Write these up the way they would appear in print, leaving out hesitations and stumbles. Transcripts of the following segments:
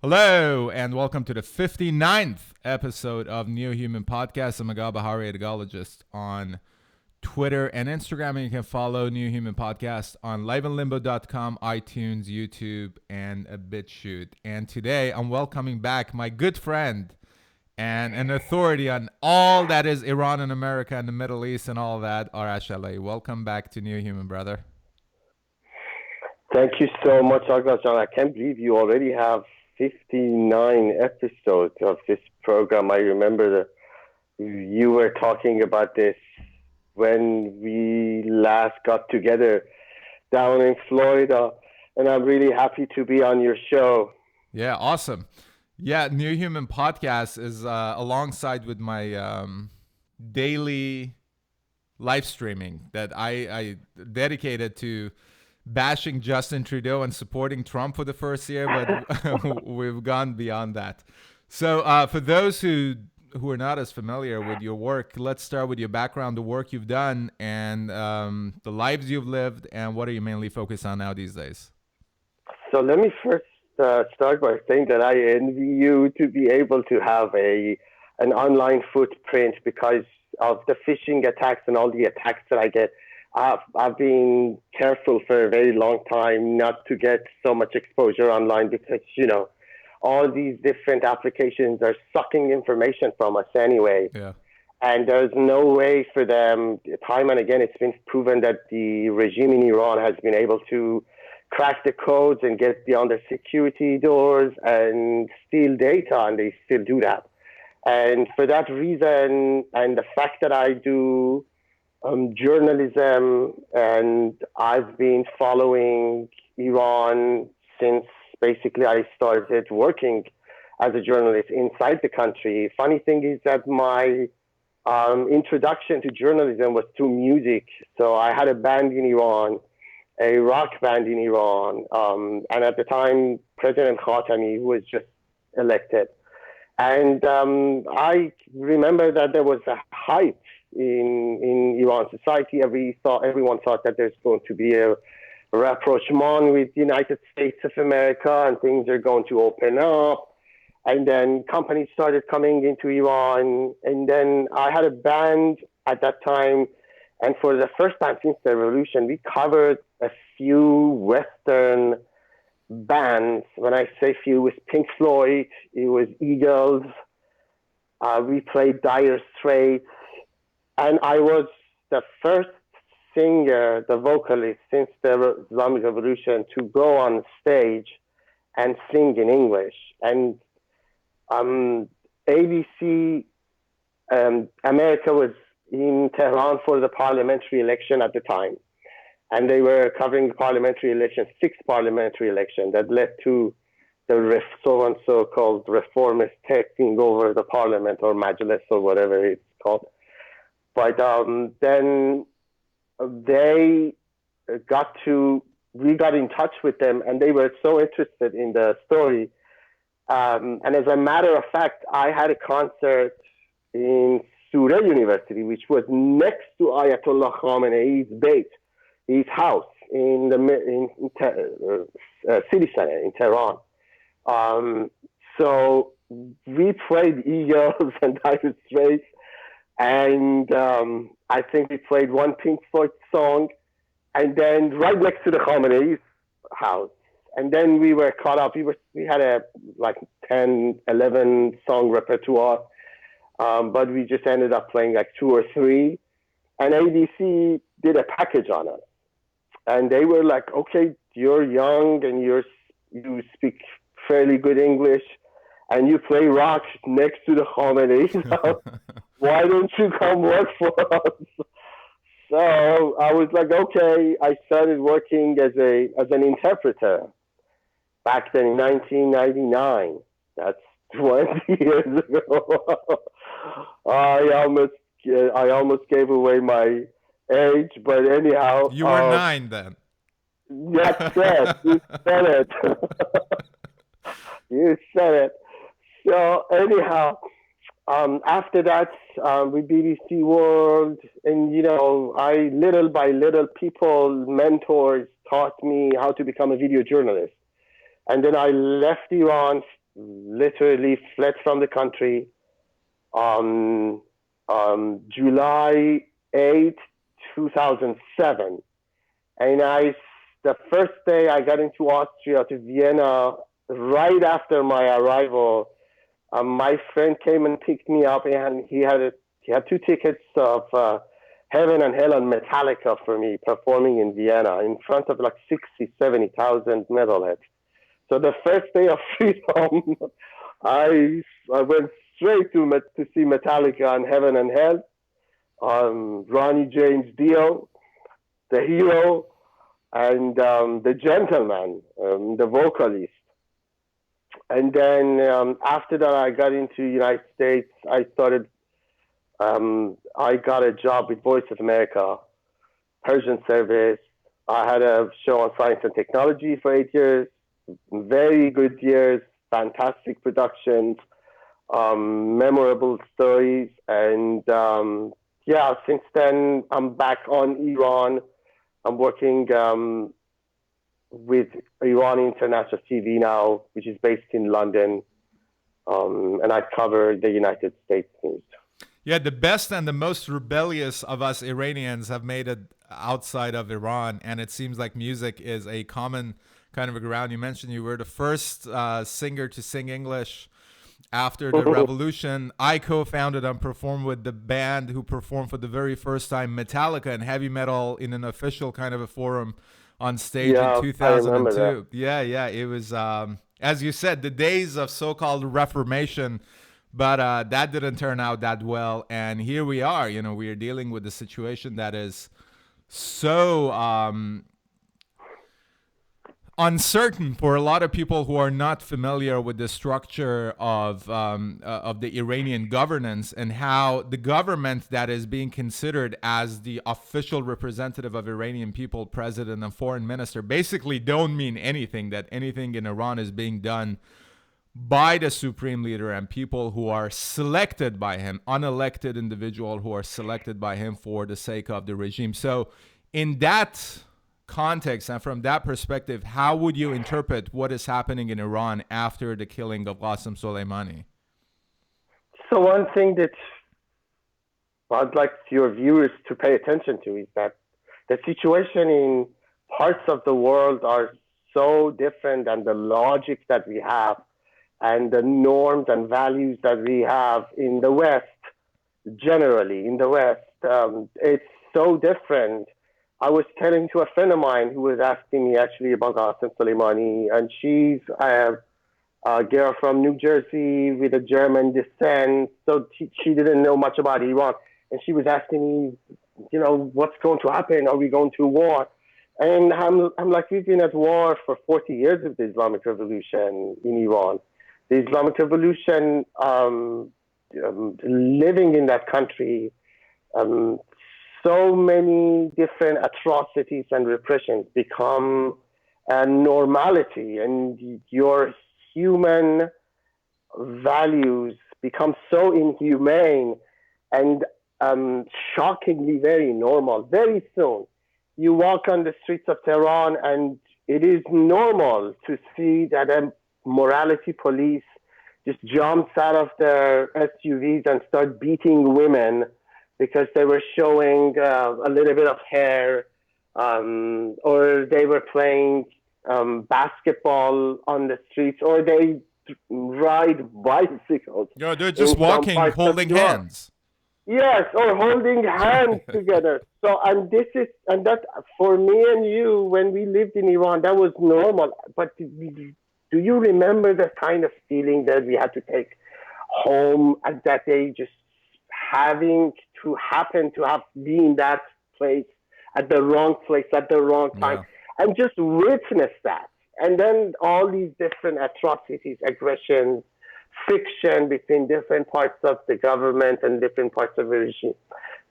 Hello, and welcome to the 59th episode of NEOHUMAN Podcast. I'm Agal Bahari, Edgarologist on Twitter and Instagram, and you can follow NEOHUMAN Podcast on liveandlimbo.com, iTunes, YouTube, and a BitChute. And today, I'm welcoming back my good friend and an authority on all that is Iran and America and the Middle East and all that, Arash. Welcome back to NEOHUMAN, brother. Thank you so much, Agal. I can't believe you already have 59 episodes of this program. I remember that you were talking about this when we last got together down in Florida, and I'm really happy to be on your show. Yeah, awesome. Yeah, NEOHUMAN Podcast is alongside with my daily live streaming that I dedicated to bashing Justin Trudeau and supporting Trump for the first year, but we've gone beyond that. So for those who are not as familiar with your work, let's start with your background, the work you've done, and the lives you've lived, and what are you mainly focused on now these days? So let me first start by saying that I envy you to be able to have an online footprint because of the phishing attacks and all the attacks that I get. I've been careful for a very long time not to get so much exposure online because, all these different applications are sucking information from us anyway. Yeah. And there's no way for them, time and again, it's been proven that the regime in Iran has been able to crack the codes and get beyond the security doors and steal data, and they still do that. And for that reason, and the fact that I do journalism, and I've been following Iran since basically I started working as a journalist inside the country. Funny thing is that my introduction to journalism was through music. So I had a band in Iran, a rock band in Iran, and at the time, President Khatami was just elected. And I remember that there was a hype in Iran society. Everyone thought that there's going to be a rapprochement with the United States of America and things are going to open up. And then companies started coming into Iran. And then I had a band at that time. And for the first time since the revolution, we covered a few Western bands. When I say few, it was Pink Floyd, it was Eagles. We played Dire Straits. And I was the first singer, the vocalist since the Islamic Revolution to go on stage and sing in English. And ABC, America was in Tehran for the parliamentary election at the time. And they were covering the parliamentary election, 6 parliamentary elections that led to the so-called reformist taking over the parliament or majlis or whatever it's called. But then we got in touch with them, and they were so interested in the story. And as a matter of fact, I had a concert in Surah University, which was next to Ayatollah Khamenei's bait, his house in the city center in Tehran. So we played Eagles and Dire Straits. And I think we played one Pink Floyd song, and then right next to the Khamenei's house. And then we were caught up. We had a 10, 11 song repertoire, but we just ended up playing 2 or 3. And ABC did a package on us. And they were like, okay, you're young and you speak fairly good English, and you play rock next to the Khamenei's house. Why don't you come work for us? So I was like, okay. I started working as an interpreter back then in 1999. That's 20 years ago. I almost gave away my age, but anyhow. You were 9 then. That's it. You said it. You said it. So anyhow, after that, with BBC World, and I little by little, mentors taught me how to become a video journalist. And then I left Iran literally fled from the country on July 8th, 2007. And the first day I got into Austria to Vienna, right after my arrival, my friend came and picked me up, and he had two tickets of Heaven and Hell and Metallica for me performing in Vienna in front of like 60, 70,000 metalheads. So the first day of freedom, I went straight to see Metallica and Heaven and Hell. Ronnie James Dio, the hero, and the gentleman, the vocalist. And then after that, I got into the United States. I got a job with Voice of America, Persian service. I had a show on science and technology for 8 years, very good years, fantastic productions, memorable stories. And since then, I'm back on Iran. I'm working with Iran International TV now, which is based in London. And I cover the United States news. Yeah, the best and the most rebellious of us Iranians have made it outside of Iran, and it seems like music is a common kind of a ground. You mentioned you were the first singer to sing English after the revolution. I co-founded and performed with the band who performed for the very first time Metallica and heavy metal in an official kind of a forum on stage in 2002. Yeah, it was, as you said, the days of so-called Reformation. But that didn't turn out that well. And here we are, we are dealing with a situation that is so uncertain for a lot of people who are not familiar with the structure of the Iranian governance and how the government that is being considered as the official representative of Iranian people, president and foreign minister, basically don't mean anything, that anything in Iran is being done by the supreme leader and people who are selected by him, unelected individual who are selected by him for the sake of the regime. So in that context and from that perspective, how would you interpret what is happening in Iran after the killing of Qasem Soleimani? So one thing that I'd like your viewers to pay attention to is that the situation in parts of the world are so different, and the logic that we have and the norms and values that we have in the West, generally in the West, it's so different. I was telling to a friend of mine who was asking me actually about Qasem Soleimani, and she's a girl from New Jersey with a German descent, so she didn't know much about Iran. And she was asking me, what's going to happen? Are we going to war? And I'm like, we've been at war for 40 years with the Islamic Revolution in Iran. The Islamic Revolution, living in that country, so many different atrocities and repressions become a normality, and your human values become so inhumane and shockingly very normal. Very soon, you walk on the streets of Tehran, and it is normal to see that a morality police just jumps out of their SUVs and start beating women because they were showing a little bit of hair, or they were playing basketball on the streets, or they ride bicycles. Yeah, they're just walking, holding hands. Yes, or holding hands together. So, and that for me and you, when we lived in Iran, that was normal. But do you remember the kind of feeling that we had to take home at that age, just having to happen to have been in that place at the wrong place at the wrong time, and just witness that? And then all these different atrocities, aggressions, friction between different parts of the government and different parts of the regime.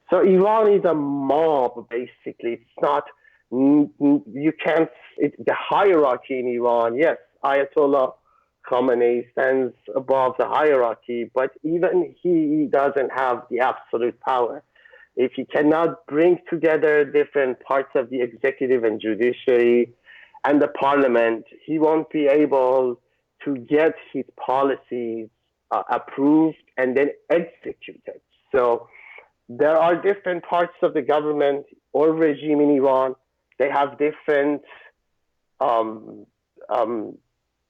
So Iran is a mob, basically. It's not, you can't, the hierarchy in Iran, yes, Ayatollah Khamenei stands above the hierarchy, but even he doesn't have the absolute power. If he cannot bring together different parts of the executive and judiciary and the parliament, he won't be able to get his policies approved and then executed. So there are different parts of the government or regime in Iran. They have different um, um,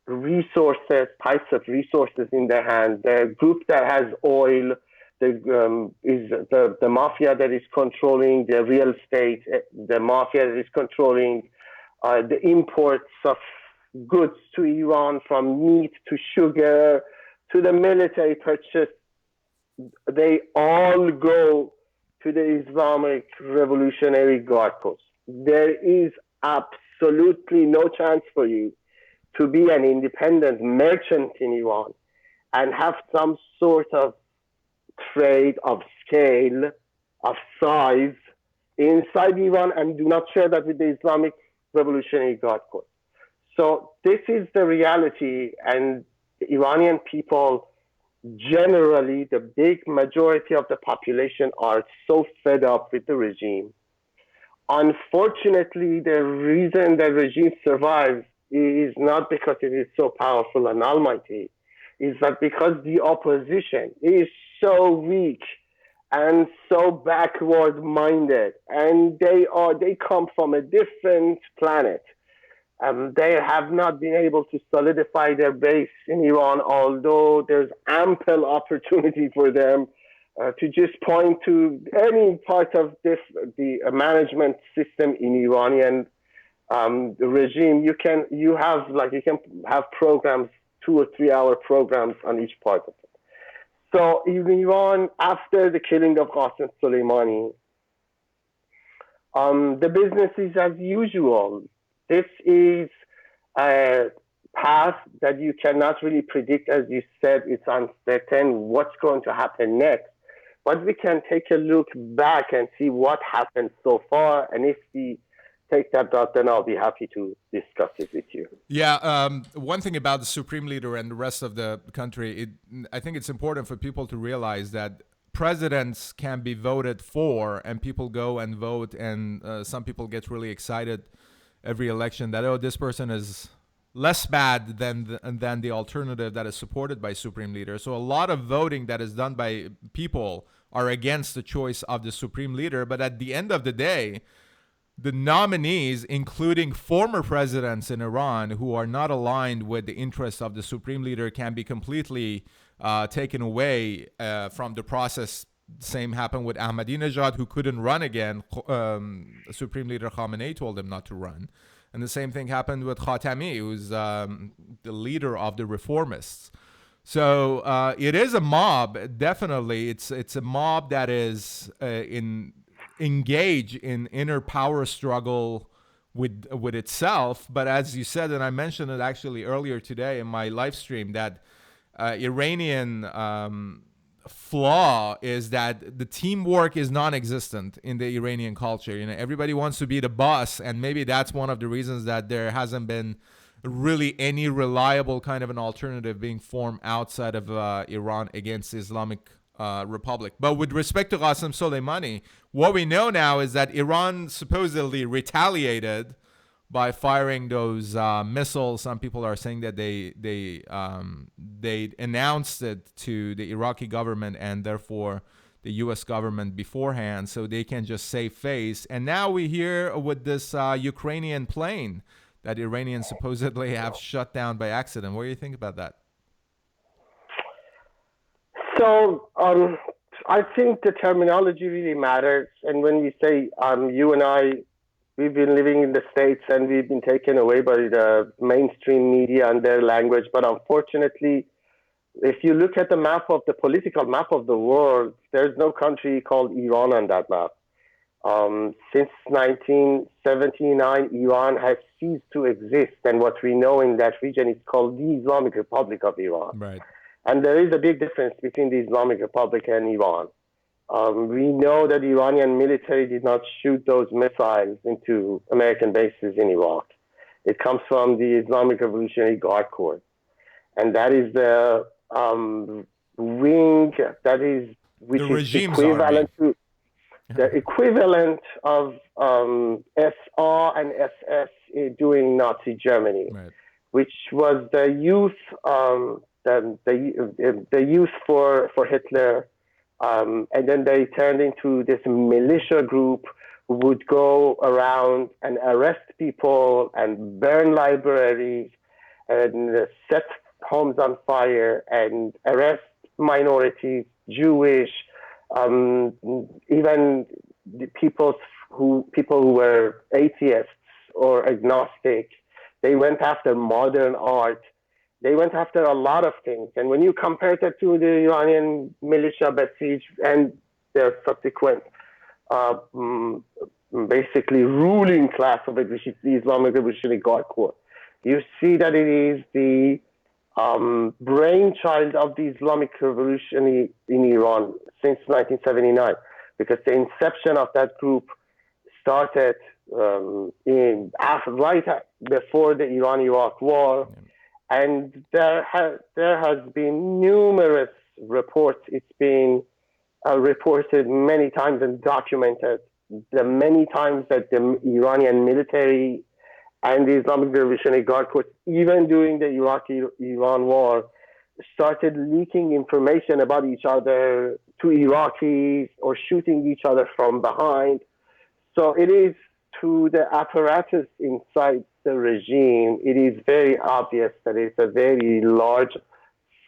resources, types of resources in their hand. The group that has oil is the mafia that is controlling the real estate, the mafia that is controlling the imports of goods to Iran, from meat to sugar to the military purchase. They all go to the Islamic Revolutionary Guard Corps. There is absolutely no chance for you to be an independent merchant in Iran and have some sort of trade of scale, of size inside Iran, and do not share that with the Islamic Revolutionary Guard Corps. So this is the reality, and the Iranian people, generally, the big majority of the population, are so fed up with the regime. Unfortunately, the reason the regime survives is not because it is so powerful and almighty, is that because the opposition is so weak and so backward minded, and they come from a different planet. They have not been able to solidify their base in Iran, although there's ample opportunity for them to just point to any part of the management system in Iranian the regime. You can have programs, 2 or 3 hour programs on each part of it. So in Iran, after the killing of Qasem Soleimani, the business is as usual. This is a path that you cannot really predict. As you said, it's uncertain what's going to happen next. But we can take a look back and see what happened so far. And if we take that route, then I'll be happy to discuss it with you. Yeah, one thing about the supreme leader and the rest of the country, I think it's important for people to realize that presidents can be voted for, and people go and vote, and some people get really excited every election that, oh, this person is less bad than the alternative that is supported by supreme leader. So a lot of voting that is done by people are against the choice of the supreme leader. But at the end of the day, the nominees, including former presidents in Iran who are not aligned with the interests of the supreme leader, can be completely taken away from the process. Same happened with Ahmadinejad, who couldn't run again. Supreme Leader Khamenei told him not to run. And the same thing happened with Khatami, who's the leader of the reformists. So it is a mob, definitely. It's a mob that is engaged in inner power struggle with itself. But as you said, and I mentioned it actually earlier today in my live stream, that Iranian flaw is that the teamwork is non-existent in the Iranian culture. You know, everybody wants to be the boss, and maybe that's one of the reasons that there hasn't been really any reliable kind of an alternative being formed outside of Iran against the Islamic Republic. But with respect to Qasem Soleimani, what we know now is that Iran supposedly retaliated by firing those missiles. Some people are saying that they announced it to the Iraqi government and therefore the U.S. government beforehand, so they can just save face. And now we hear with this Ukrainian plane that Iranians supposedly have shut down by accident. What do you think about that? So I think the terminology really matters. And when we say you and I, we've been living in the States and we've been taken away by the mainstream media and their language. But unfortunately, if you look at the political map of the world, there's no country called Iran on that map. Since 1979, Iran has ceased to exist. And what we know in that region is called the Islamic Republic of Iran. Right. And there is a big difference between the Islamic Republic and Iran. We know that the Iranian military did not shoot those missiles into American bases in Iraq. It comes from the Islamic Revolutionary Guard Corps. And that is the wing which is equivalent to the equivalent of SR and SS during Nazi Germany. Right. which was the youth, the youth for Hitler, and then they turned into this militia group who would go around and arrest people and burn libraries and set homes on fire and arrest minorities, Jewish, even the people who were atheists or agnostic. They went after modern art. They went after a lot of things. And when you compare that to the Iranian militia Basij and their subsequent basically ruling class of the Islamic Revolutionary Guard Corps, you see that it is the brainchild of the Islamic Revolution in Iran since 1979, because the inception of that group started right before the Iran-Iraq War, and there has been numerous reports. It's been reported many times and documented the many times that the Iranian military and the Islamic Revolutionary Guard Corps, even during the Iraq-Iran war, started leaking information about each other to Iraqis or shooting each other from behind. So it is to the apparatus inside the regime, it is very obvious that it's a very large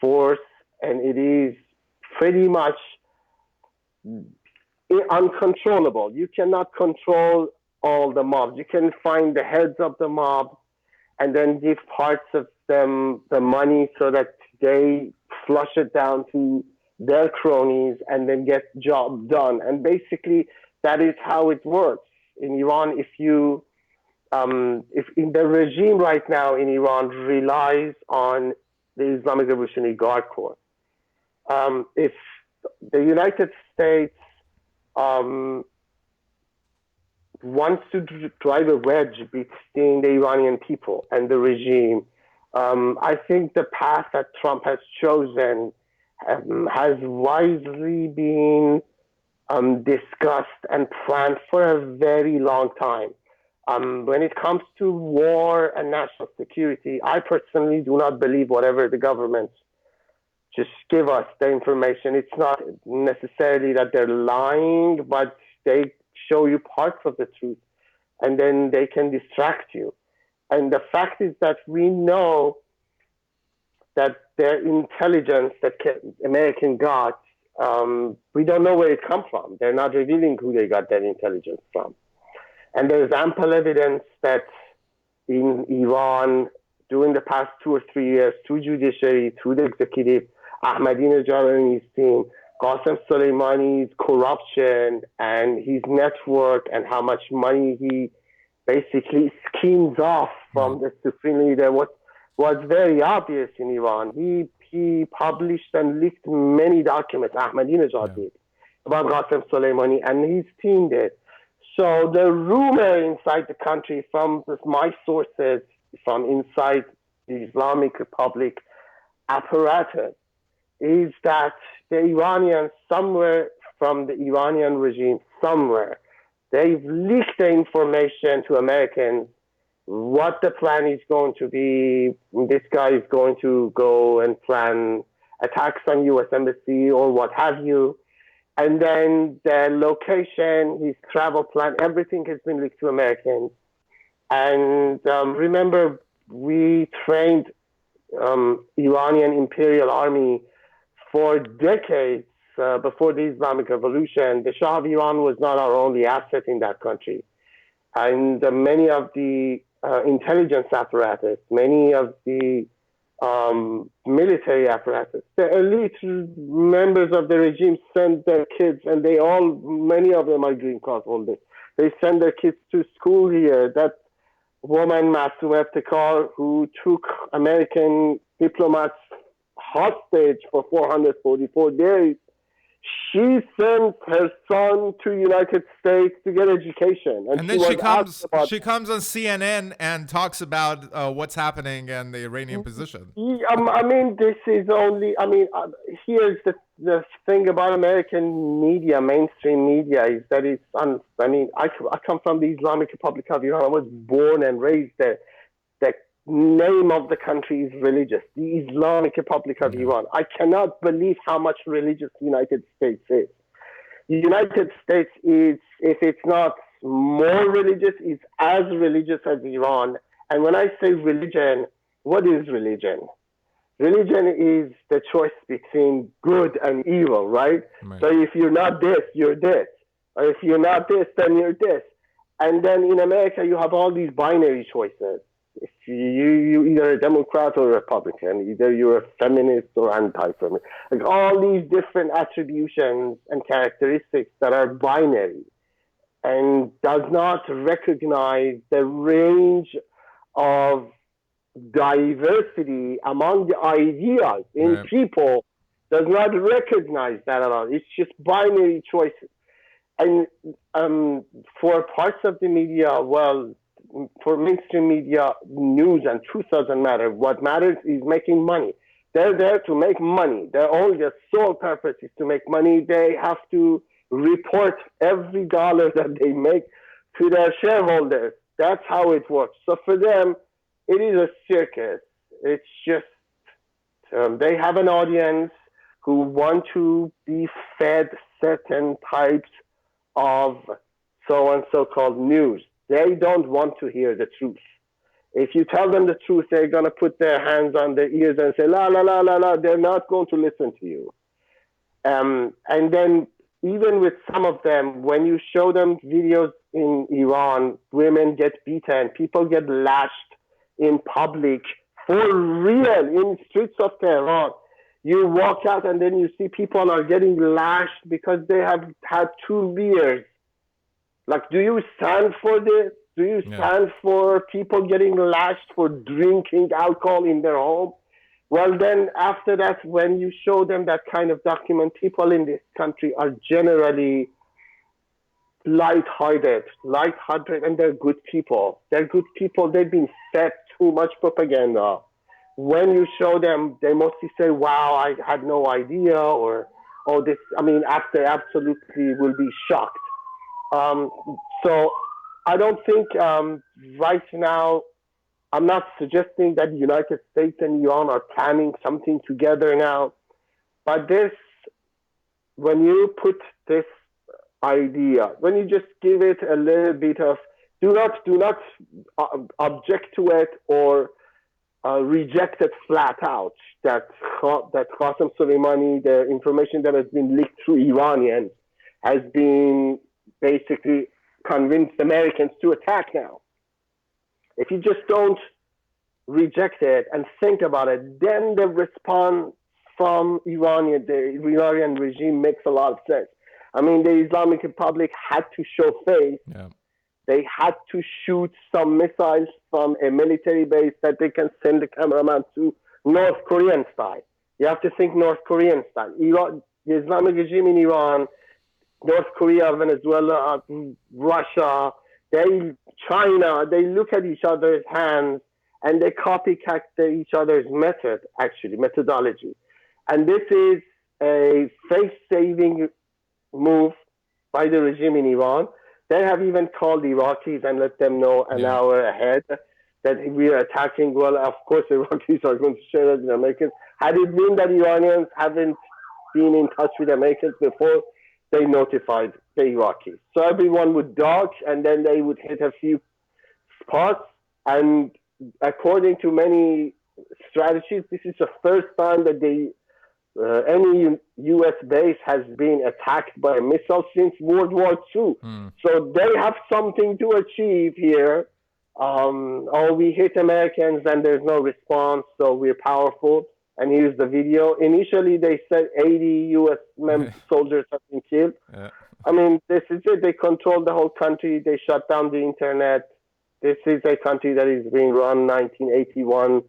force, and it is pretty much uncontrollable. You cannot control all the mobs. You can find the heads of the mob and then give parts of them the money so that they flush it down to their cronies and then get job done. And basically that is how it works in Iran. If in the regime right now in Iran relies on the Islamic Revolutionary Guard Corps. If the United States wants to drive a wedge between the Iranian people and the regime, I think the path that Trump has chosen has wisely been discussed and planned for a very long time. When it comes to war and national security, I personally do not believe whatever the governments just give us the information. It's not necessarily that they're lying, but they show you parts of the truth, and then they can distract you. And the fact is that we know that their intelligence that American got, we don't know where it comes from. They're not revealing who they got that intelligence from. And there's ample evidence that in Iran, during the past 2 or 3 years, through judiciary, through the executive, Ahmadinejad and his team, Qasem Soleimani's corruption and his network and how much money he basically schemes off from the supreme leader was very obvious in Iran. He published and leaked many documents, Ahmadinejad did, about Qasem Soleimani, and his team did. So the rumor inside the country from my sources, from inside the Islamic Republic apparatus, is that the Iranians, somewhere from the Iranian regime, somewhere, they've leaked the information to Americans, what the plan is going to be. This guy is going to go and plan attacks on U.S. Embassy or what have you. And then the location, his travel plan, everything has been leaked to Americans. And remember, we trained Iranian Imperial Army for decades before the Islamic Revolution. The Shah of Iran was not our only asset in that country. And many of the intelligence apparatus, many of the military apparatus, the elite members of the regime send their kids, and many of them are green card holders. They send their kids to school here. That woman, Masoum Eftekar, who took American diplomats hostage for 444 days, she sent her son to United States to get education. And then she comes on CNN and talks about what's happening and the Iranian position. I mean, this is only, here's the thing about American media, mainstream media, is that it's, I come from the Islamic Republic of Iran. I was born and raised there. The name of the country is religious. The Islamic Republic of Iran. I cannot believe how much religious the United States is. The United States is, if it's not more religious, it's as religious as Iran. And when I say religion, what is religion? Religion is the choice between good and evil, right? So if you're not this, you're this. Or if you're not this, then you're this. And then in America, you have all these binary choices. If you either a Democrat or a Republican, either you're a feminist or anti-feminist. Like all these different attributions and characteristics that are binary and does not recognize the range of diversity among the ideas in people, does not recognize that at all. It's just binary choices. And for parts of the media, well, for mainstream media, news and truth doesn't matter. What matters is making money. They're there to make money. Their sole purpose is to make money. They have to report every dollar that they make to their shareholders. That's how it works. So for them, it is a circus. It's just they have an audience who want to be fed certain types of so called news. They don't want to hear the truth. If you tell them the truth, they're going to put their hands on their ears and say, la, la, la, la, la. They're not going to listen to you. And then even with some of them, when you show them videos in Iran, women get beaten, people get lashed in public for real in streets of Tehran. You walk out and then you see people are getting lashed because they have had 2 beers. Like, do you stand for this? Do you stand for people getting lashed for drinking alcohol in their home? Well, then after that, when you show them that kind of document, people in this country are generally lighthearted, and they're good people. They're good people. They've been fed too much propaganda. When you show them, they mostly say, wow, I had no idea, or, oh, this, I mean, after absolutely will be shocked. So I don't think right now, I'm not suggesting that the United States and Iran are planning something together now, but this, when you put this idea, when you just give it a little bit of, do not object to it or reject it flat out, that Qasem Soleimani, the information that has been leaked through Iranians, has been basically convinced Americans to attack now. If you just don't reject it and think about it, then the response from the Iranian regime makes a lot of sense. I mean, the Islamic Republic had to show face. Yeah. They had to shoot some missiles from a military base that they can send the cameraman to, North Korean style. You have to think North Korean style. Iran, the Islamic regime in Iran, North Korea, Venezuela, Russia, China, they look at each other's hands and they copycat each other's methodology. And this is a face-saving move by the regime in Iran. They have even called Iraqis and let them know an hour ahead that we are attacking. Well, of course, Iraqis are going to share that with Americans. Had it been that Iranians haven't been in touch with Americans before, they notified the Iraqis. So everyone would dodge, and then they would hit a few spots. And according to many strategies, this is the first time that any U.S. base has been attacked by a missile since World War II. So they have something to achieve here. We hit Americans and there's no response, so we're powerful. And here's the video. Initially, they said 80 U.S. soldiers have been killed. Yeah. I mean, this is it. They control the whole country. They shut down the internet. This is a country that is being run 1981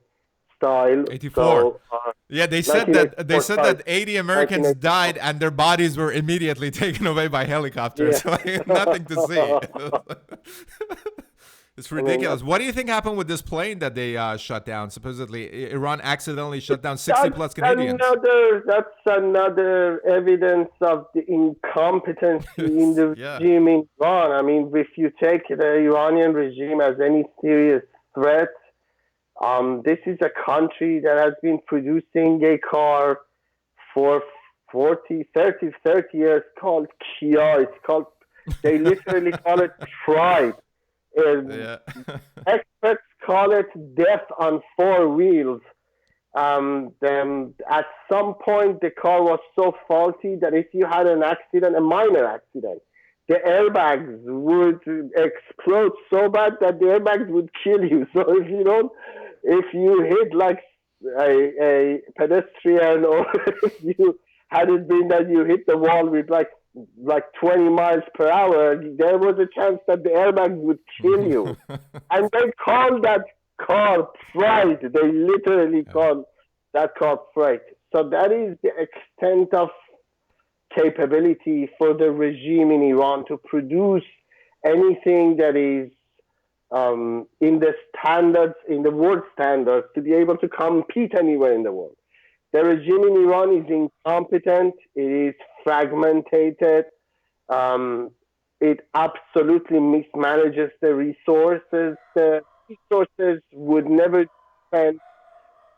style. 84. So, they said that 80 Americans died and their bodies were immediately taken away by helicopters. Yeah. So nothing to see. It's ridiculous. What do you think happened with this plane that they shut down? Supposedly, Iran accidentally shut down 60 plus Canadians. That's another evidence of the incompetence in the regime in Iran. I mean, if you take the Iranian regime as any serious threat, This is a country that has been producing a car for 30 years called Kia. It's called, they literally call it pride. Yeah. Experts call it death on four wheels. Then at some point, the car was so faulty that if you had an accident, a minor accident, the airbags would explode so bad that the airbags would kill you. So if you hit like a pedestrian, or if you had it been that you hit the wall with like 20 miles per hour, there was a chance that the airbags would kill you. And they call that car Pride. They literally call that car Pride. So that is the extent of capability for the regime in Iran to produce anything that is in the standards, in the world standards, to be able to compete anywhere in the world. The regime in Iran is incompetent. It is fragmented. It absolutely mismanages the resources. The resources would never depend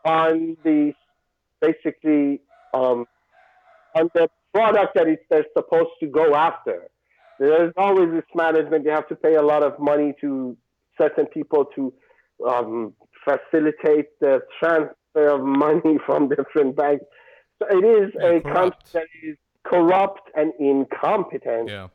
on the basically on the product that they're supposed to go after. There's always mismanagement. They have to pay a lot of money to certain people to facilitate the transfer of money from different banks. So it is a country that is corrupt and incompetent. Yeah.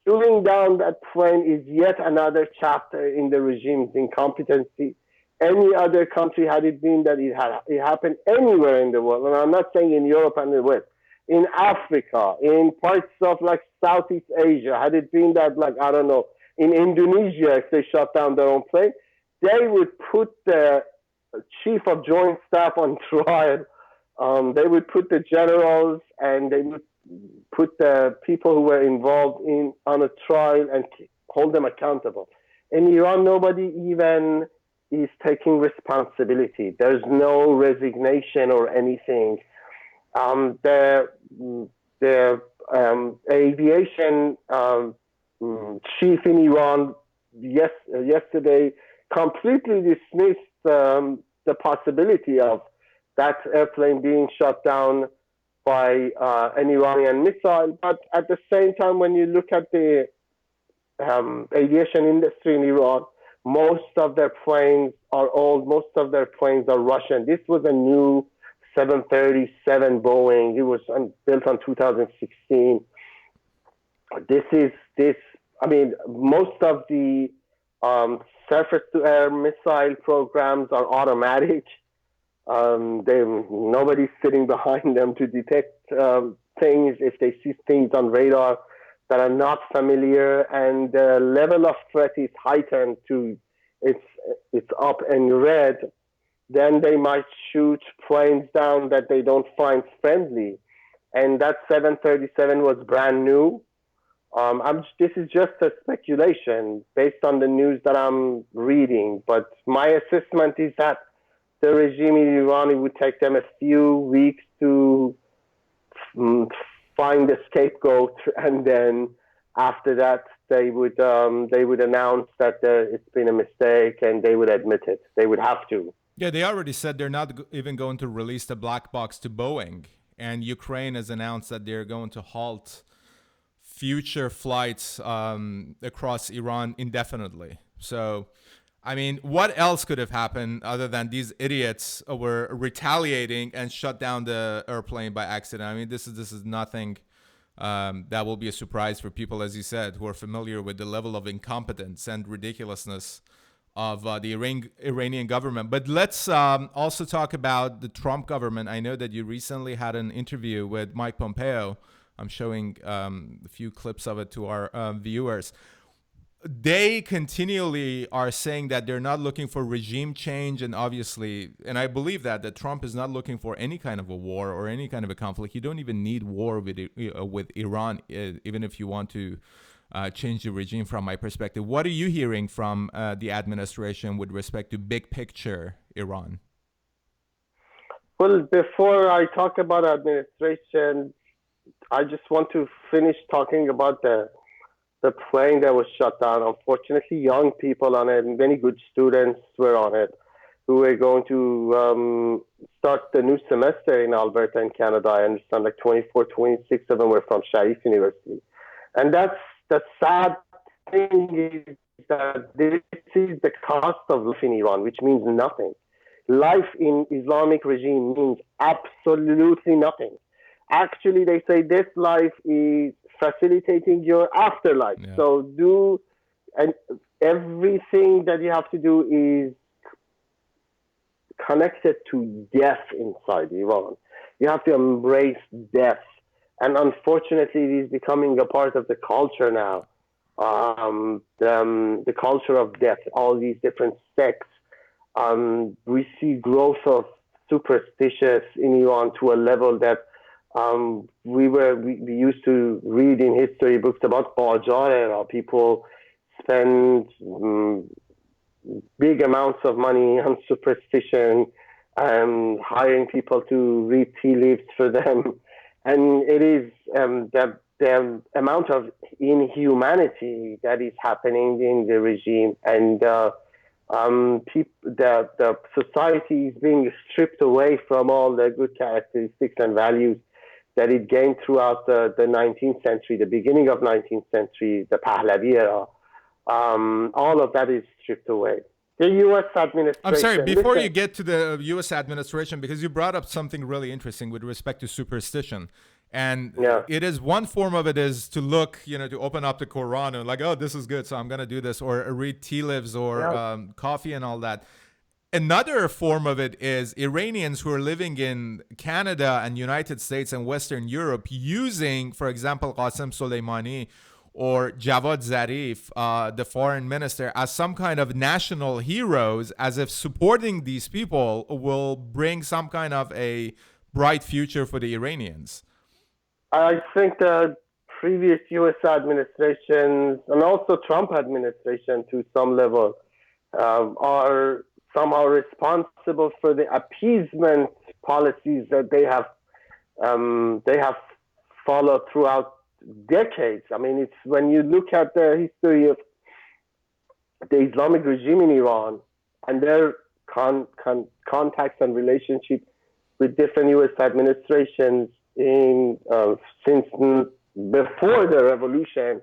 Shooting down that plane is yet another chapter in the regime's incompetency. Any other country, had it been that it happened anywhere in the world, and I'm not saying in Europe and the West, in Africa, in parts of like Southeast Asia, had it been that, like, I don't know, in Indonesia, if they shut down their own plane, they would put the chief of joint staff on trial. They would put the generals, and they would put the people who were involved on a trial and hold them accountable. In Iran, nobody even is taking responsibility. There's no resignation or anything. The aviation chief in Iran yesterday completely dismissed the possibility of that airplane being shot down by an Iranian missile. But at the same time, when you look at the aviation industry in Iran, most of their planes are old. Most of their planes are Russian. This was a new 737 Boeing. It was built in 2016. Most of the surface-to-air missile programs are automatic. Nobody's sitting behind them to detect things if they see things on radar that are not familiar, and the level of threat is heightened to it's up and red. Then they might shoot planes down that they don't find friendly. And that 737 was brand new. This is just a speculation based on the news that I'm reading. But my assessment is that the regime in Iran, it would take them a few weeks to find a scapegoat, and then after that, they would announce that it's been a mistake, and they would admit it. They would have to. Yeah, they already said they're not even going to release the black box to Boeing. And Ukraine has announced that they're going to halt future flights across Iran indefinitely. So, I mean, what else could have happened other than these idiots were retaliating and shut down the airplane by accident? I mean, this is nothing that will be a surprise for people, as you said, who are familiar with the level of incompetence and ridiculousness of the Iranian government. But let's also talk about the Trump government. I know that you recently had an interview with Mike Pompeo. I'm showing a few clips of it to our viewers. They continually are saying that they're not looking for regime change, and obviously, and I believe that Trump is not looking for any kind of a war or any kind of a conflict. You don't even need war with Iran, even if you want to change the regime. From my perspective, what are you hearing from the administration with respect to big picture Iran? Well, before I talk about administration, I just want to finish talking about the plane that was shut down. Unfortunately, young people on it, and many good students were on it. who were going to start the new semester in Alberta in Canada. I understand like 24, 26 of them were from Sharif University. And that's the sad thing is that this is the cost of life in Iran, which means nothing. Life in Islamic regime means absolutely nothing. Actually, they say this life is facilitating your afterlife. Yeah. So do, and everything that you have to do is connected to death inside Iran. You have to embrace death. And unfortunately, it is becoming a part of the culture now. The culture of death, all these different sects. We see growth of superstitious in Iran to a level that we used to read in history books about Qajar era. People spend big amounts of money on superstition, hiring people to read tea leaves for them. And it is the amount of inhumanity that is happening in the regime, and the society is being stripped away from all the good characteristics and values that it gained throughout the 19th century, the beginning of 19th century, the Pahlavi era. All of that is stripped away. The U.S. administration. I'm sorry, before you get to the U.S. administration, because you brought up something really interesting with respect to superstition. And it is one form of it is to look, to open up the Quran and like, oh, this is good, so I'm going to do this, or read tea leaves or coffee and all that. Another form of it is Iranians who are living in Canada and United States and Western Europe using, for example, Qasem Soleimani or Javad Zarif, the foreign minister, as some kind of national heroes, as if supporting these people will bring some kind of a bright future for the Iranians. I think the previous U.S. administrations and also Trump administration to some level are somehow responsible for the appeasement policies that they have followed throughout decades. I mean, it's when you look at the history of the Islamic regime in Iran and their contacts and relationships with different U.S. administrations since before the revolution,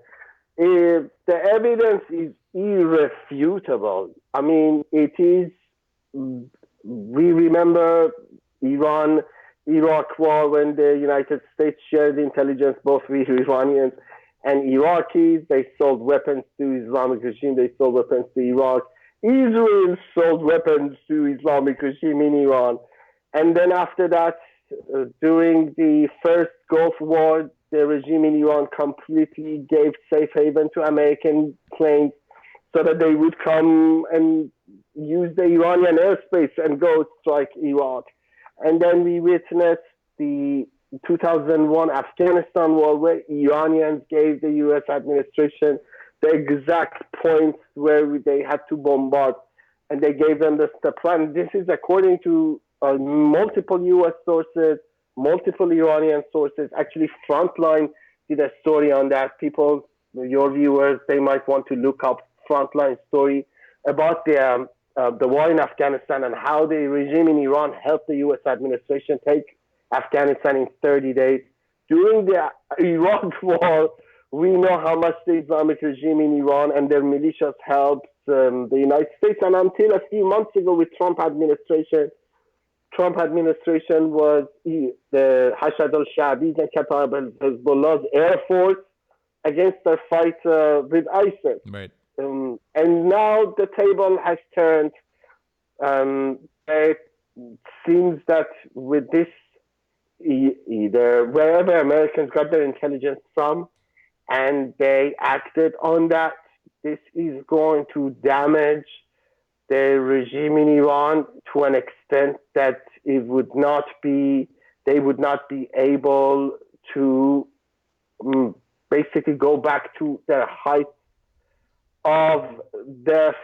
the evidence is irrefutable. I mean, it is. We remember Iraq war when the United States shared intelligence both with Iranians and Iraqis. They sold weapons to Islamic regime. They sold weapons to Iraq. Israel sold weapons to Islamic regime in Iran. And then after that, during the first Gulf War, the regime in Iran completely gave safe haven to American planes so that they would come and use the Iranian airspace and go strike Iraq. And then we witnessed the 2001 Afghanistan war, where Iranians gave the U.S. administration the exact points where they had to bombard, and they gave them the plan. This is according to multiple U.S. sources, multiple Iranian sources. Actually, Frontline did a story on that. People, your viewers, they might want to look up Frontline story about the war in Afghanistan and how the regime in Iran helped the U.S. administration take Afghanistan in 30 days. During the Iraq war, we know how much the Islamic regime in Iran and their militias helped the United States. And until a few months ago with Trump administration was the Hashad al-Sha'bi and Qatar al-Hezbollah's air force against their fight with ISIS. Right. And now the table has turned. It seems that with this, either wherever Americans got their intelligence from, and they acted on that, this is going to damage the regime in Iran to an extent that they would not be able to basically go back to their height of their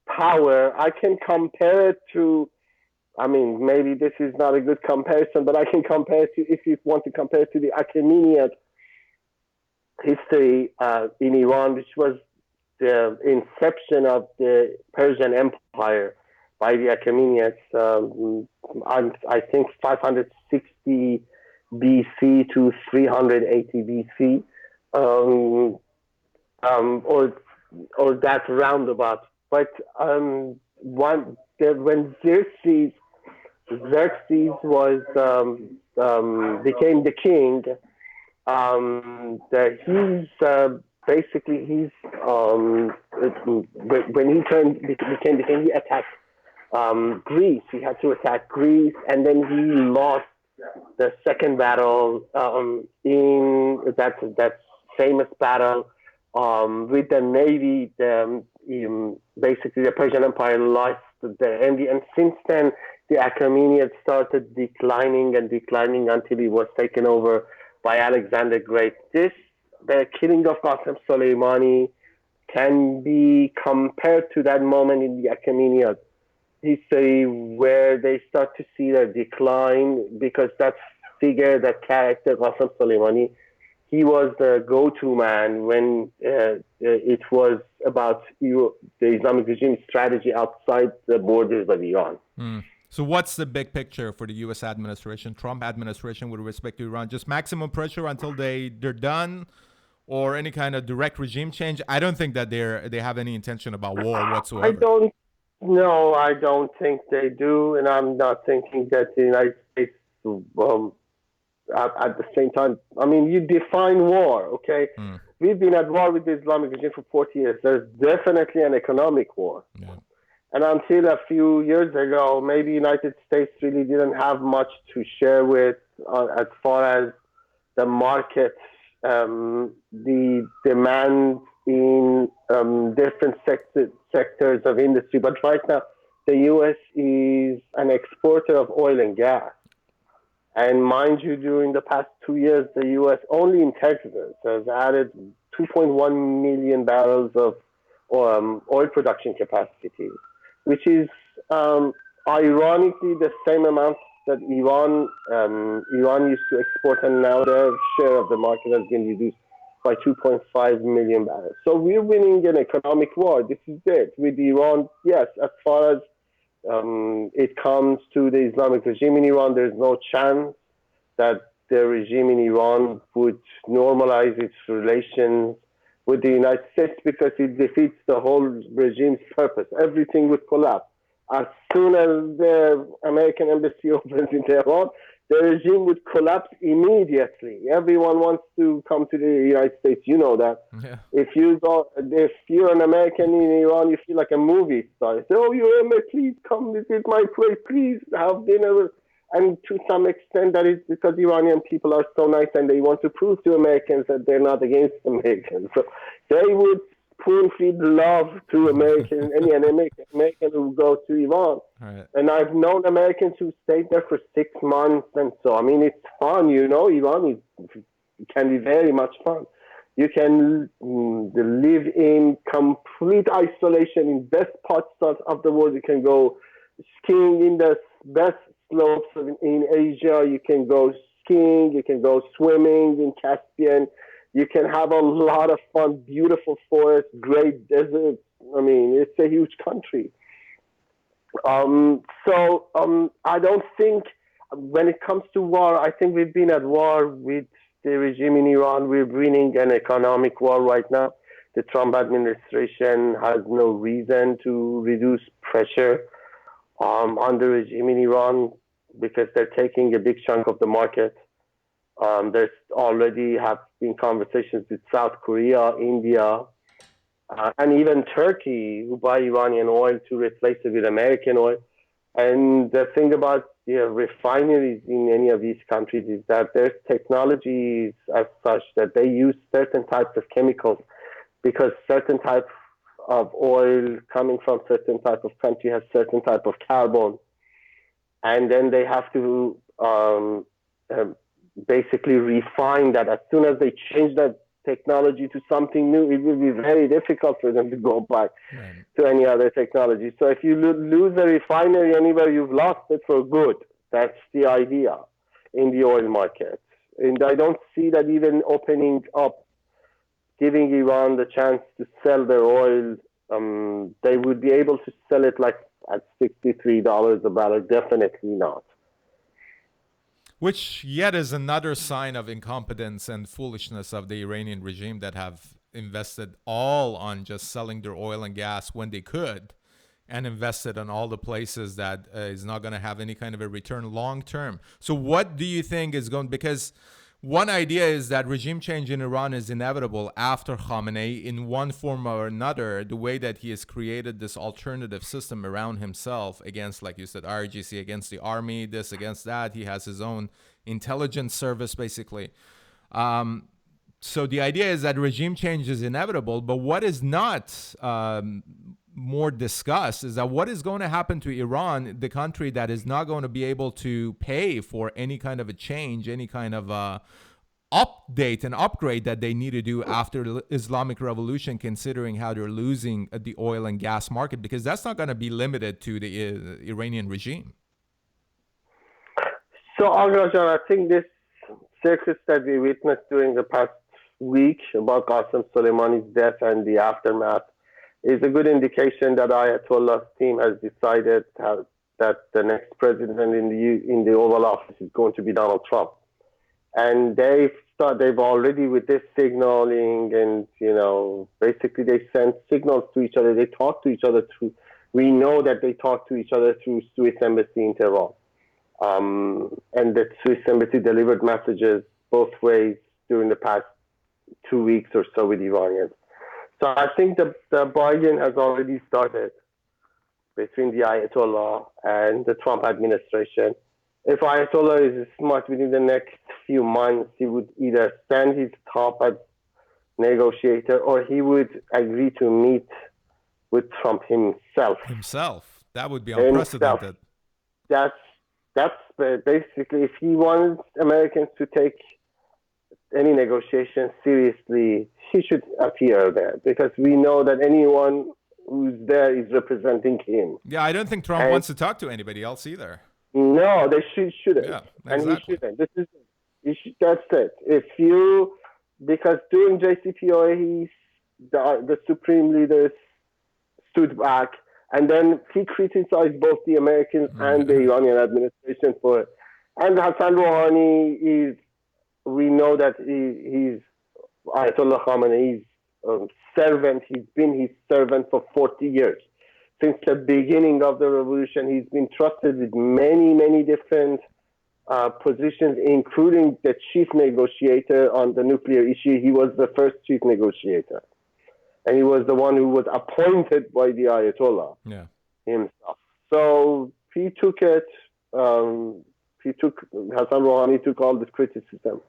power. I can compare it to, maybe this is not a good comparison, but I can compare it to, if you want to compare it to the Achaemenid history in Iran, which was the inception of the Persian Empire. by the Achaemenids. I think 560 BC to 380 BC, or that roundabout. But when Xerxes was became the king, when he became the king, he attacked Greece. He had to attack Greece, and then he lost the second battle in that famous battle with the navy. Basically, the Persian Empire lost the envy, and since then, the Achaemenids started declining until it was taken over by Alexander the Great. The killing of Qasem Soleimani can be compared to that moment in the Achaemenid history where they start to see the decline, because that character, Qasem Soleimani, he was the go-to man when it was about the Islamic regime strategy outside the borders of Iran. So what's the big picture for the U.S. administration, Trump administration, with respect to Iran? Just maximum pressure until they're done, or any kind of direct regime change? I don't think that they have any intention about war whatsoever. I don't think they do, and I'm not thinking that the United States, at the same time, I mean, you define war, okay? We've been at war with the Islamic regime for 40 years. There's definitely an economic war. Yeah. And until a few years ago, maybe United States really didn't have much to share with as far as the market, the demand in different sectors of industry. But right now, the U.S. is an exporter of oil and gas. And mind you, during the past 2 years, the U.S. only in Texas has added 2.1 million barrels of oil production capacity, which is ironically the same amount that Iran used to export, and now their share of the market has been reduced by 2.5 million barrels. So we're winning an economic war. This is it. With Iran, yes, as far as it comes to the Islamic regime in Iran, there's no chance that the regime in Iran would normalize its relations with the United States, because it defeats the whole regime's purpose. Everything would collapse. As soon as the American embassy opens in Tehran, the regime would collapse immediately. Everyone wants to come to the United States. You know that. Yeah. If you're an American in Iran, you feel like a movie star. You say, "Oh, you're please come visit my place. Please have dinner." And to some extent, that is because Iranian people are so nice and they want to prove to Americans that they're not against Americans. So they would spoon-feed love to any American who goes to Iran. Right. And I've known Americans who stayed there for 6 months, and so I mean, it's fun, Iran can be very much fun. You can live in complete isolation in best parts of the world. You can go skiing in the best slopes in Asia. You can go skiing. You can go swimming in Caspian. You can have a lot of fun, beautiful forests, great deserts. I mean, it's a huge country. I don't think, when it comes to war, I think we've been at war with the regime in Iran. We're winning an economic war right now. The Trump administration has no reason to reduce pressure on the regime in Iran, because they're taking a big chunk of the market. There's already have been conversations with South Korea, India, and even Turkey, who buy Iranian oil to replace it with American oil. And the thing about refineries in any of these countries is that there's technologies as such that they use certain types of chemicals, because certain type of oil coming from certain type of country has certain type of carbon. And then they have to basically refine that. As soon as they change that technology to something new, it will be very difficult for them to go back to any other technology. So if you lose a refinery anywhere, you've lost it for good. That's the idea in the oil market. And I don't see that even opening up, giving Iran the chance to sell their oil they would be able to sell it like at $63 a barrel. Definitely not. Which yet is another sign of incompetence and foolishness of the Iranian regime that have invested all on just selling their oil and gas when they could, and invested on all the places that is not going to have any kind of a return long term. So what do you think is going, because one idea is that regime change in Iran is inevitable after Khamenei in one form or another, the way that he has created this alternative system around himself against, like you said, RGC, against the army, this against that. He has his own intelligence service, basically. So the idea is that regime change is inevitable, but what is not more discussed is that what is going to happen to Iran, the country that is not going to be able to pay for any kind of a change, any kind of update and upgrade that they need to do after the Islamic Revolution, considering how they're losing the oil and gas market, because that's not going to be limited to the Iranian regime. So, Agrajan, I think this circus that we witnessed during the past week about Qasem Soleimani's death and the aftermath is a good indication that Ayatollah's team has decided that the next president in the Oval Office is going to be Donald Trump. And they've already, with this signaling and, basically they send signals to each other. They talk to each other through, we know that they talk to each other through Swiss Embassy in Tehran. And the Swiss Embassy delivered messages both ways during the past 2 weeks or so with Iranians. So I think the bargain has already started between the Ayatollah and the Trump administration. If Ayatollah is smart, within the next few months, he would either send his top negotiator or he would agree to meet with Trump himself. That would be unprecedented. That's basically, if he wants Americans to take any negotiation seriously, he should appear there, because we know that anyone who's there is representing him. Yeah, I don't think Trump wants to talk to anybody else either. No, they shouldn't. Yeah, exactly. And he shouldn't. That's it. Because during JCPOA, the supreme leaders stood back, and then he criticized both the Americans and the Iranian administration for it. And Hassan Rouhani we know that he's Ayatollah Khamenei's servant. He's been his servant for 40 years. Since the beginning of the revolution, he's been trusted with many, many different positions, including the chief negotiator on the nuclear issue. He was the first chief negotiator. And he was the one who was appointed by the Ayatollah himself. So he took it. Hassan Rouhani took all this criticism.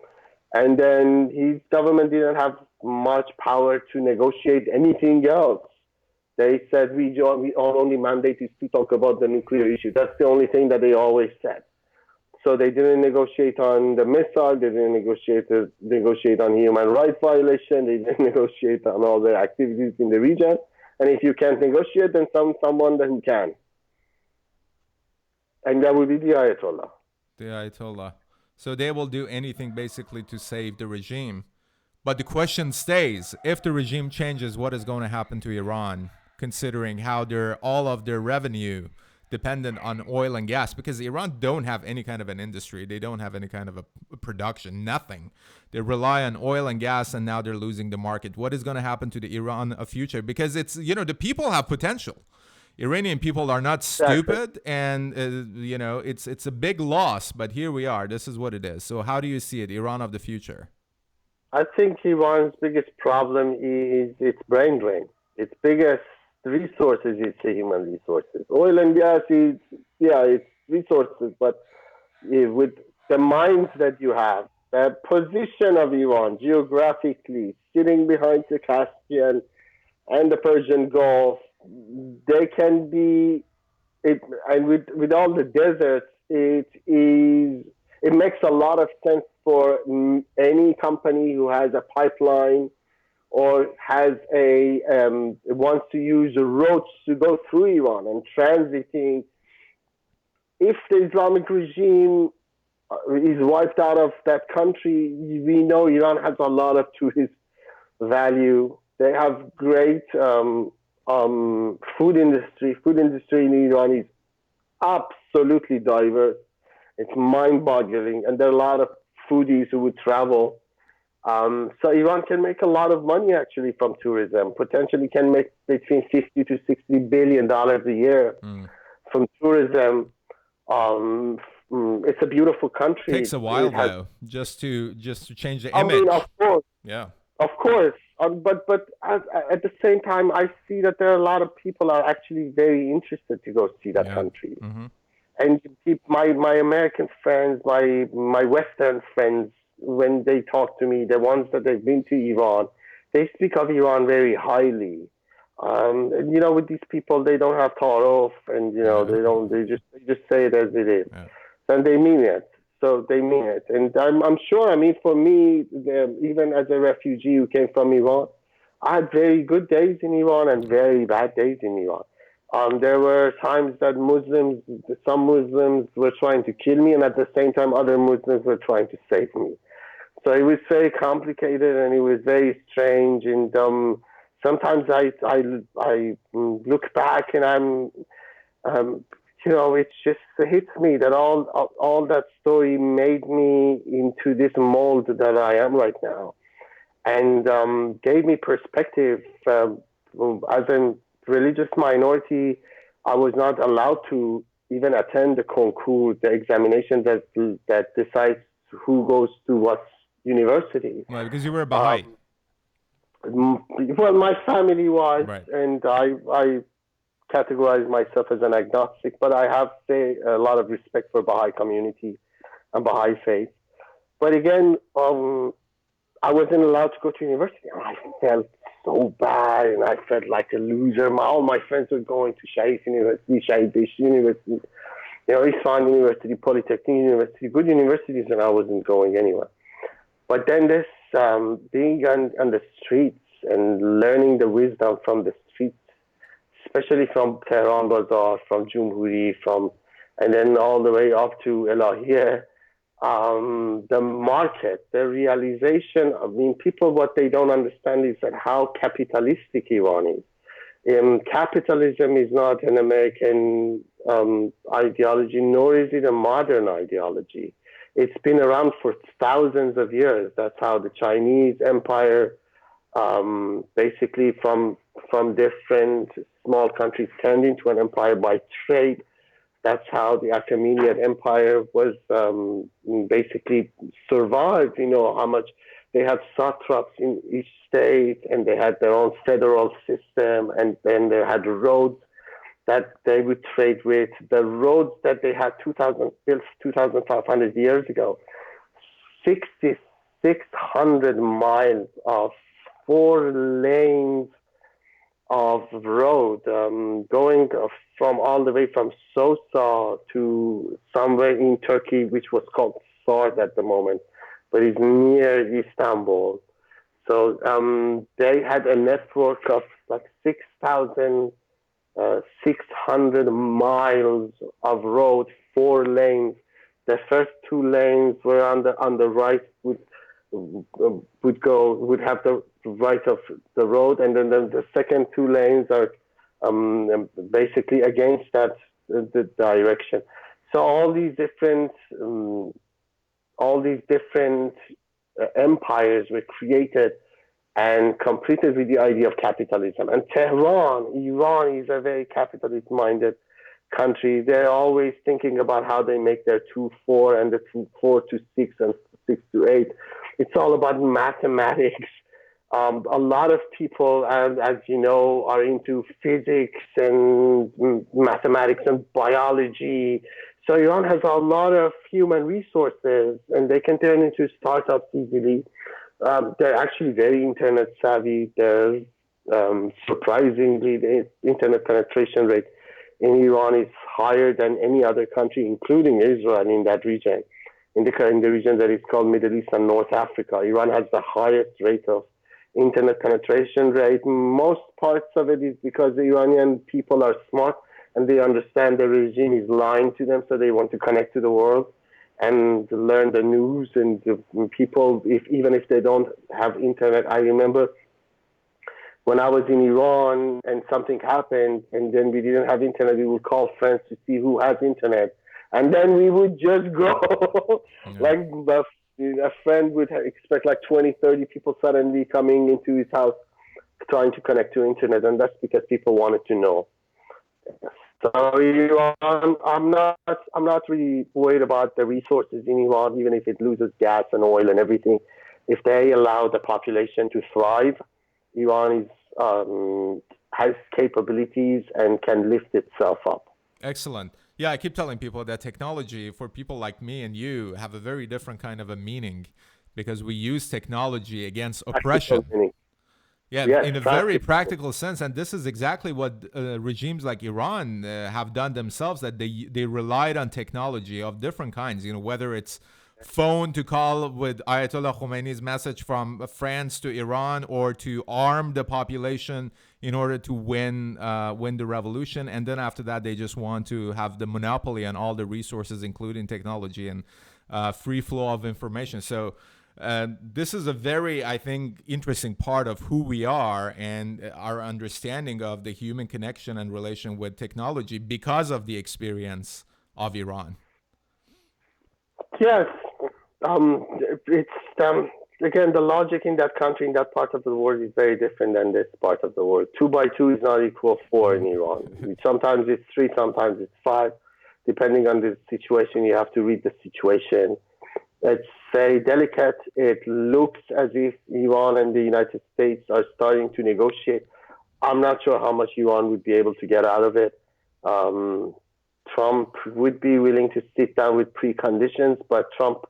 And then his government didn't have much power to negotiate anything else. They said, our only mandate is to talk about the nuclear issue. That's the only thing that they always said. So they didn't negotiate on the missile. They didn't negotiate on human rights violation. They didn't negotiate on all the activities in the region. And if you can't negotiate, then someone who can. And that would be the Ayatollah. The Ayatollah. So they will do anything basically to save the regime. But the question stays, if the regime changes, what is going to happen to Iran, considering how all of their revenue dependent on oil and gas? Because Iran don't have any kind of an industry. They don't have any kind of a production, nothing. They rely on oil and gas, and now they're losing the market. What is going to happen to the Iran of future? Because it's, the people have potential. Iranian people are not stupid, and it's a big loss, but here we are. This is what it is. So how do you see it, Iran of the future? I think Iran's biggest problem is its brain drain. Its biggest resources is the human resources. Oil and gas it's resources, but with the minds that you have, the position of Iran geographically, sitting behind the Caspian and the Persian Gulf, they can be, and with all the deserts, it makes a lot of sense for any company who has a pipeline or has wants to use roads to go through Iran and transiting. If the Islamic regime is wiped out of that country, we know Iran has a lot of tourist value. They have great food industry. Food industry in Iran is absolutely diverse. It's mind-boggling, and there are a lot of foodies who would travel. So Iran can make a lot of money actually from tourism. Potentially can make between 50 to 60 billion dollars a year Mm. from tourism. Um, it's a beautiful country. Takes a while It has, though, just to change the I mean, image. Yeah. of course. But at the same time, I see that there are a lot of people are actually very interested to go see that Yeah. country. Mm-hmm. And my American friends, my Western friends, when they talk to me, the ones that they've been to Iran, they speak of Iran very highly. And, with these people, they don't have tarof, and Yeah. they don't. They just say it as it is, Yeah. and they mean it. So they mean it, and I'm sure. I mean, for me, even as a refugee who came from Iran, I had very good days in Iran and very bad days in Iran. There were times that some Muslims were trying to kill me, and at the same time, other Muslims were trying to save me. So it was very complicated and it was very strange. And sometimes I look back and um, it just hits me that all that story made me into this mold that I am right now, and gave me perspective. As a religious minority, I was not allowed to even attend the concours, the examination that decides who goes to what university. Well, because you were a Baha'i. Um, well, my family was, Right. and I categorize myself as an agnostic, but I have a lot of respect for Baha'i community and Baha'i faith. But again, I wasn't allowed to go to university. I felt so bad, and I felt like a loser. All my friends were going to Sharif University, Shahid Besh University, Isfahan University, Polytechnic University, good universities, and I wasn't going anywhere. But then this being on the streets and learning the wisdom from the streets, especially from Tehran Bazaar, from Jumhuri, and then all the way up to Elahiya, the market, the realization. I mean, people, what they don't understand is that how capitalistic Iran is. Capitalism is not an American ideology, nor is it a modern ideology. It's been around for thousands of years. That's how the Chinese empire, basically from different small countries, turned into an empire by trade. That's how the Achaemenid Empire was basically survived. How much they had satraps in each state, and they had their own federal system, and then they had roads that they would trade with. The roads that they had built 2,500 years ago, 6,600 miles of 4 lanes of road, going from all the way from Sosa to somewhere in Turkey, which was called Sard at the moment, but it's near Istanbul. So they had a network of like 6,600 miles of road, 4 lanes. The first 2 lanes were on the right, would have the right of the road, and then the second 2 lanes are basically against that the direction. So all these different empires were created and completed with the idea of capitalism. And Iran is a very capitalist-minded country. They're always thinking about how they make their 2-4 and the 4 to 6 and 6 to 8. It's all about mathematics. A lot of people, as you know, are into physics and mathematics and biology. So Iran has a lot of human resources, and they can turn into startups easily. They're actually very internet savvy. They're surprisingly, the internet penetration rate in Iran is higher than any other country, including Israel in that region. In the region that is called Middle East and North Africa, Iran has the highest rate of internet penetration rate. Most parts of it is because the Iranian people are smart and they understand the regime is lying to them, so they want to connect to the world and learn the news. And the people, even if they don't have internet, I remember when I was in Iran and something happened and then we didn't have internet, we would call friends to see who has internet. And then we would just go Yeah. like a friend would expect like 20, 30 people suddenly coming into his house trying to connect to internet. And that's because people wanted to know. So Iran, I'm not really worried about the resources in Iran, even if it loses gas and oil and everything. If they allow the population to thrive, Iran is has capabilities and can lift itself up. Excellent. Yeah, I keep telling people that technology for people like me and you have a very different kind of a meaning because we use technology against oppression. Yeah, Yes, in a very practical sense, and this is exactly what regimes like Iran have done themselves. That they relied on technology of different kinds. You know, whether it's phone to call with Ayatollah Khomeini's message from France to Iran, or to arm the population in order to win the revolution, and then after that they just want to have the monopoly on all the resources, including technology and free flow of information. So. This is a very, I think, interesting part of who we are and our understanding of the human connection and relation with technology because of the experience of Iran. Yes, it's again the logic in that country, in that part of the world, is very different than this part of the world. 2 by 2 is not equal 4 in Iran. Sometimes it's 3, sometimes it's 5, depending on the situation. You have to read the situation. It's very delicate. It looks as if Iran and the United States are starting to negotiate. I'm not sure how much Iran would be able to get out of it. Trump would be willing to sit down with preconditions, but Trump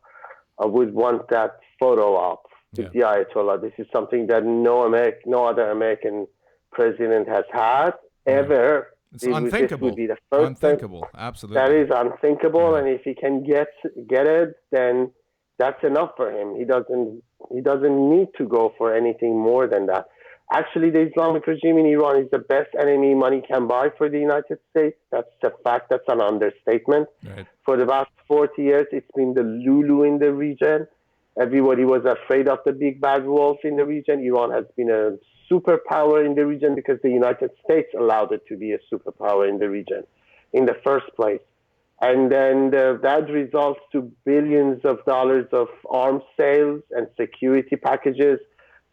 would want that photo op with the Ayatollah. This is something that no other American president has had ever. It's unthinkable. This would be the first unthinkable. Absolutely. That is unthinkable, and if he can get it, then that's enough for him. He doesn't need to go for anything more than that. Actually, the Islamic regime in Iran is the best enemy money can buy for the United States. That's a fact. That's an understatement. Right. For the past 40 years, it's been the Lulu in the region. Everybody was afraid of the big bad wolf in the region. Iran has been a superpower in the region because the United States allowed it to be a superpower in the region in the first place. And then that results to billions of dollars of arms sales and security packages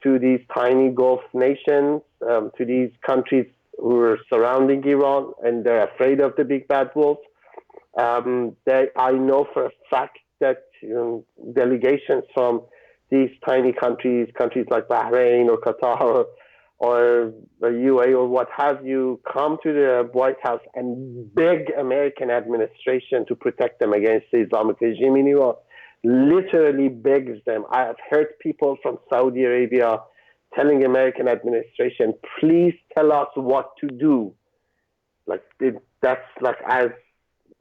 to these tiny Gulf nations, to these countries who are surrounding Iran, and they're afraid of the big bad wolf. I know for a fact that delegations from these tiny countries like Bahrain or Qatar or the UAE or what have you, come to the White House and beg American administration to protect them against the Islamic regime in Iran. Literally begs them. I have heard people from Saudi Arabia telling American administration, please tell us what to do. That's like as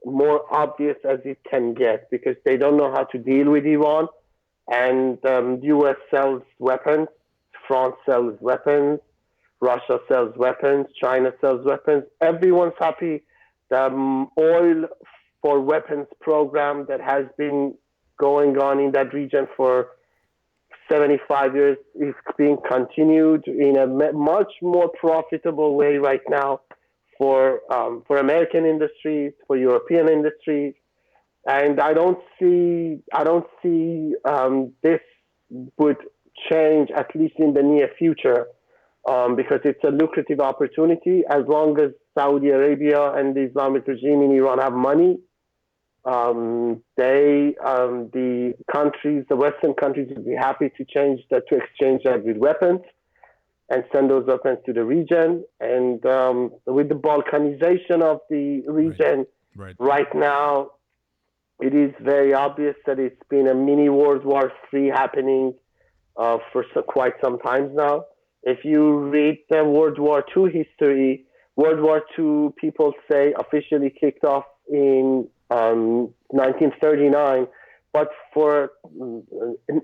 more obvious as it can get, because they don't know how to deal with Iran. And U.S. sells weapons, France sells weapons, Russia sells weapons, China sells weapons. Everyone's happy. The oil for weapons program that has been going on in that region for 75 years is being continued in a much more profitable way right now for American industries, for European industries, and I don't see this would change, at least in the near future, because it's a lucrative opportunity. As long as Saudi Arabia and the Islamic regime in Iran have money, the Western countries would be happy to exchange that with weapons and send those weapons to the region. And with the balkanization of the region right now, it is very obvious that it's been a mini World War III happening for quite some time now. If you read the World War II history, World War II, people say, officially kicked off in 1939, but for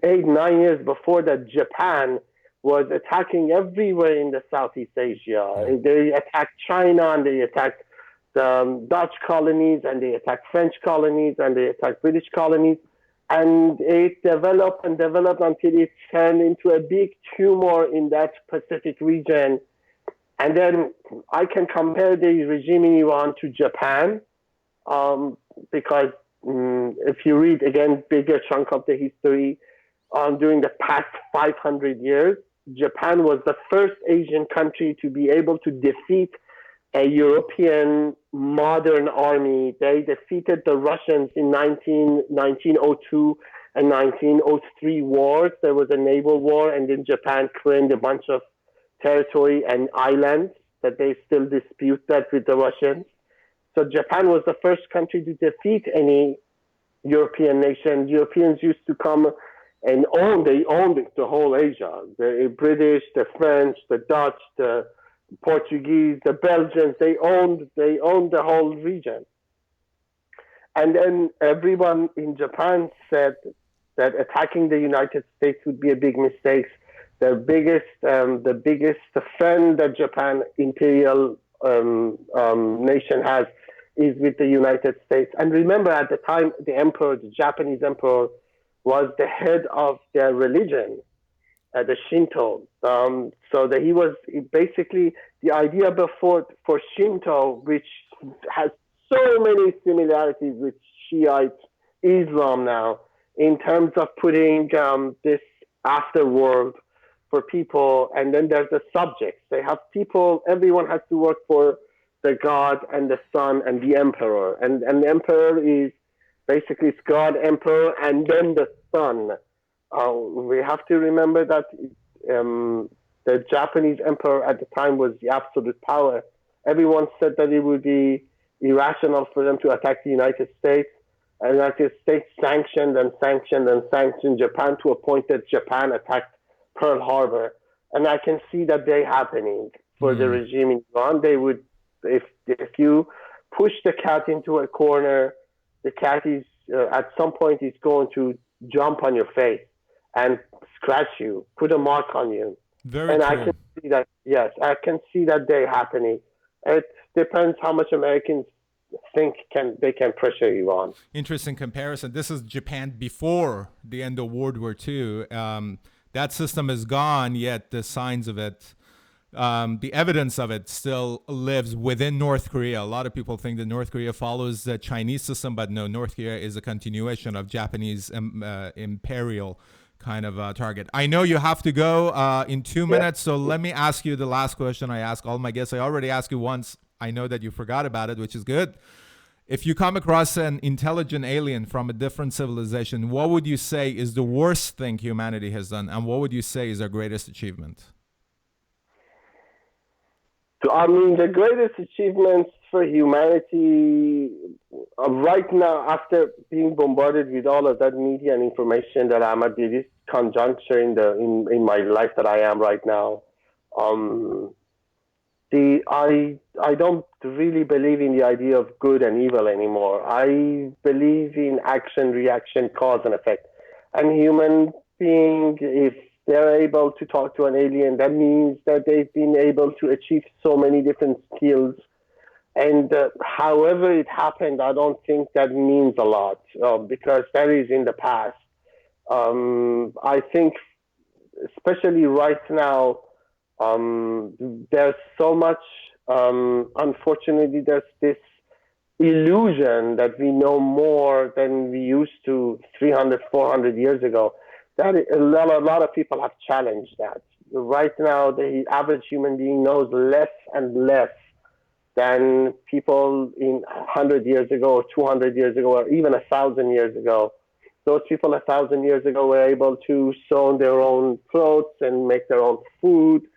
8-9 years before that, Japan was attacking everywhere in the Southeast Asia. They attacked China, and they attacked the Dutch colonies, and they attacked French colonies, and they attacked British colonies. And it developed and developed until it turned into a big tumor in that Pacific region. And then I can compare the regime in Iran to Japan, because if you read again bigger chunk of the history, during the past 500 years, Japan was the first Asian country to be able to defeat a European modern army. They defeated the Russians in 1902 and 1903 wars. There was a naval war, and then Japan claimed a bunch of territory and islands that they still dispute that with the Russians. So Japan was the first country to defeat any European nation. Europeans used to come and they owned the whole Asia. The British, the French, the Dutch, the Portuguese, the Belgians, they owned the whole region. And then everyone in Japan said that attacking the United States would be a big mistake. The biggest friend that Japan imperial nation has is with the United States. And remember, at the time, the Japanese emperor, was the head of their religion, the Shinto. So that he was basically the idea for Shinto, which has so many similarities with Shiite Islam now, in terms of putting this afterworld for people, and then there's the subjects. They have people, everyone has to work for the God and the Son and the Emperor. And the Emperor is basically it's God, Emperor, and then the Son. We have to remember that the Japanese Emperor at the time was the absolute power. Everyone said that it would be irrational for them to attack the United States. And the United States sanctioned Japan to a point that Japan attacked Pearl Harbor. And I can see that day happening for the regime in Iran. They would, if you push the cat into a corner, the cat is at some point is going to jump on your face and scratch you, put a mark on you. Very true. I can see that. Yes, I can see that day happening. It depends how much Americans think they can pressure Iran. Interesting comparison. This is Japan before the end of World War II. That system is gone, yet the signs of it, the evidence of it still lives within North Korea. A lot of people think that North Korea follows the Chinese system, but no, North Korea is a continuation of Japanese imperial kind of target. I know you have to go in 2 minutes, so let me ask you the last question I ask all my guests. I already asked you once. I know that you forgot about it, which is good. If you come across an intelligent alien from a different civilization, what would you say is the worst thing humanity has done? And what would you say is our greatest achievement? So, I mean, the greatest achievements for humanity right now, after being bombarded with all of that media and information that I'm at this conjuncture in my life that I am right now, I don't really believe in the idea of good and evil anymore. I believe in action, reaction, cause and effect. And human being, if they're able to talk to an alien, that means that they've been able to achieve so many different skills. And however it happened, I don't think that means a lot, because that is in the past. I think, especially right now, there's so much, unfortunately, there's this illusion that we know more than we used to 300, 400 years ago. That a lot of people have challenged that. Right now, the average human being knows less and less than people in 100 years ago, or 200 years ago, or even 1,000 years ago. Those people 1,000 years ago were able to sew their own clothes and make their own food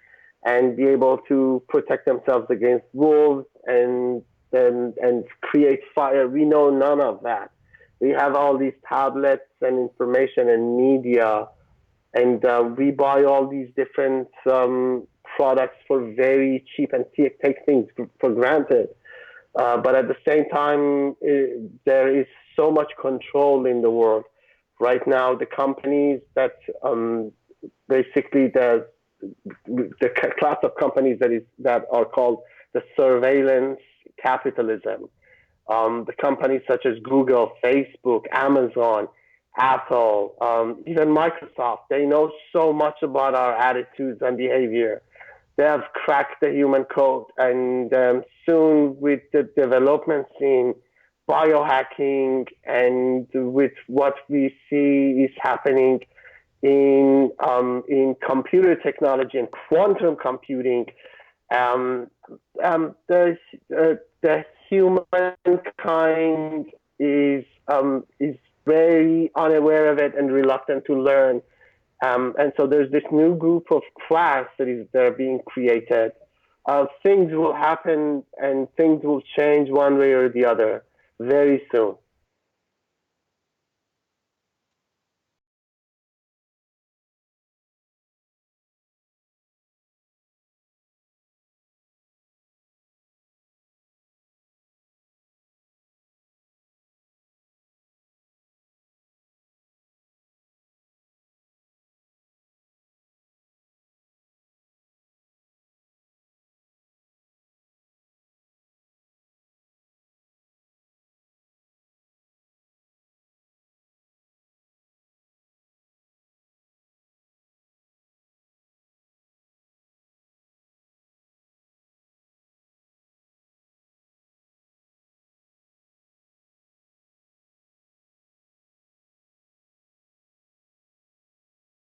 and be able to protect themselves against wolves and create fire. We know none of that. We have all these tablets and information and media, and we buy all these different products for very cheap and take things for granted. But at the same time, there is so much control in the world. Right now, the companies that basically the class of companies that are called the surveillance capitalism. The companies such as Google, Facebook, Amazon, Apple, even Microsoft. They know so much about our attitudes and behavior. They have cracked the human code, and soon with the developments in biohacking and with what we see is happening in computer technology and quantum computing, um, the humankind is very unaware of it and reluctant to learn. And so there's this new group of class that are being created. Things will happen and things will change one way or the other very soon.